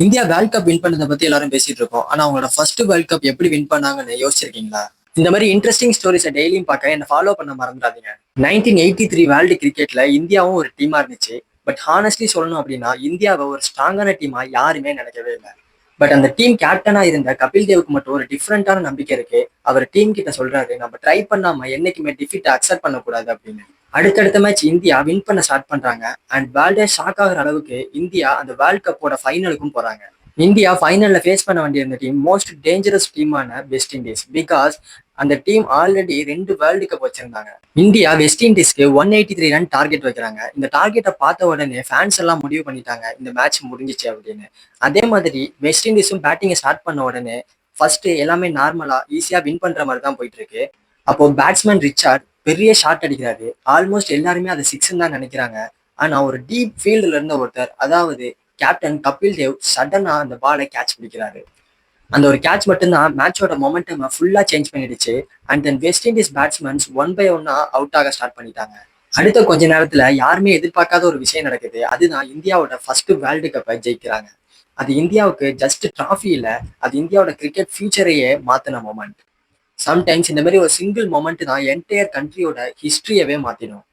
India world cup win பண்ணதை பத்தி எல்லாரும் பேசிட்டு இருக்கோம். ஆனா அவங்களோட ஃபர்ஸ்ட் வேர்ல்ட் கப் எப்படி வின் பண்ணாங்கன்னு யோசிச்சிருக்கீங்களா? இந்த மாதிரி இன்ட்ரெஸ்டிங் ஸ்டோரிஸை டெய்லியும் பார்க்க என்ன ஃபாலோ பண்ண மறந்துடாதீங்க. 1983 வேர்ல்டு கிரிக்கெட்ல இந்தியாவும் ஒரு டீமா இருந்துச்சு. பட் ஹானஸ்ட்லி சொல்லணும் அப்படின்னா இந்தியாவை ஒரு ஸ்ட்ராங்கான டீமா யாருமே நினைக்கவே இல்லை. பட் அந்த டீம் கேப்டனா இருந்த கபில் தேவுக்கு மட்டும் ஒரு டிஃப்ரெண்டான நம்பிக்கை இருக்கு. அவர் டீம் கிட்ட சொல்றாரு, நம்ம ட்ரை பண்ணாம என்னைக்குமே டிஃபீட் அக்செப்ட் பண்ணக்கூடாது அப்படின்னு. அடுத்தடுத்த மேட்ச் இந்தியா வின் பண்ண ஸ்டார்ட் பண்றாங்க. அண்ட் வேர்ல்டே ஷாக் ஆகுற அளவுக்கு இந்தியா அந்த வேர்ல்ட் கப்போட ஃபைனலுக்கும் போறாங்க. இந்தியா ஃபைனல்ல ஃபேஸ் பண்ண வேண்டியிருந்த டீம் மோஸ்ட் டேஞ்சரஸ் டீமான வெஸ்ட் இண்டீஸ். பிகாஸ் அந்த டீம் ஆல்ரெடி 2 வேர்ல்டு கப் வச்சிருந்தாங்க. இந்தியா வெஸ்ட் இண்டீஸ்க்கு 183 ரன் டார்கெட் வைக்கிறாங்க. இந்த டார்கெட்டை பார்த்த உடனே ஃபேன்ஸ் எல்லாம் முடிவு பண்ணிட்டாங்க இந்த மேட்ச் முடிஞ்சிச்சு அப்படின்னு. அதே மாதிரி வெஸ்ட் இண்டீஸும் பேட்டிங்கை ஸ்டார்ட் பண்ண உடனே ஃபர்ஸ்ட் எல்லாமே நார்மலா ஈஸியா வின் பண்ற மாதிரி தான் போயிட்டு இருக்கு. அப்போ பேட்ஸ்மேன் ரிச்சார்ட் பெரிய ஷாட் அடிக்கிறாரு. ஆல்மோஸ்ட் எல்லாருமே அதை சிக்ஸ்ன்னு தான் நினைக்கிறாங்க. ஆனா ஒரு டீப் ஃபீல்டுல இருந்த ஒருத்தர், அதாவது கேப்டன் கபில் தேவ், சடனா அந்த பாலை கேட்ச் பிடிக்கிறாரு. அந்த ஒரு கேட்ச் மட்டும்தான் மேட்சோட மொமெண்டம் ஃபுல்லா சேஞ்ச் பண்ணிடுச்சு. And then west Indies batsmen 1 by 1 out ஆக ஸ்டார்ட் பண்ணிட்டாங்க. அடுத்த கொஞ்ச நேரத்துல யாருமே எதிர்பார்க்காத ஒரு விஷயம் நடக்குது. அதுதான் இந்தியாவோட ஃபர்ஸ்ட் வேர்ல்டு கப்பை ஜெயிக்கிறாங்க. அது இந்தியாவுக்கு ஜஸ்ட் டிராஃபி இல்ல, அது இந்தியாவோட கிரிக்கெட் ஃபியூச்சரையே மாத்தின மொமெண்ட். சம்டைம்ஸ் இந்த மாதிரி ஒரு சிங்கிள் மொமெண்ட் தான் என்டையர் கண்ட்ரியோட ஹிஸ்டரியவே மாத்திடும்.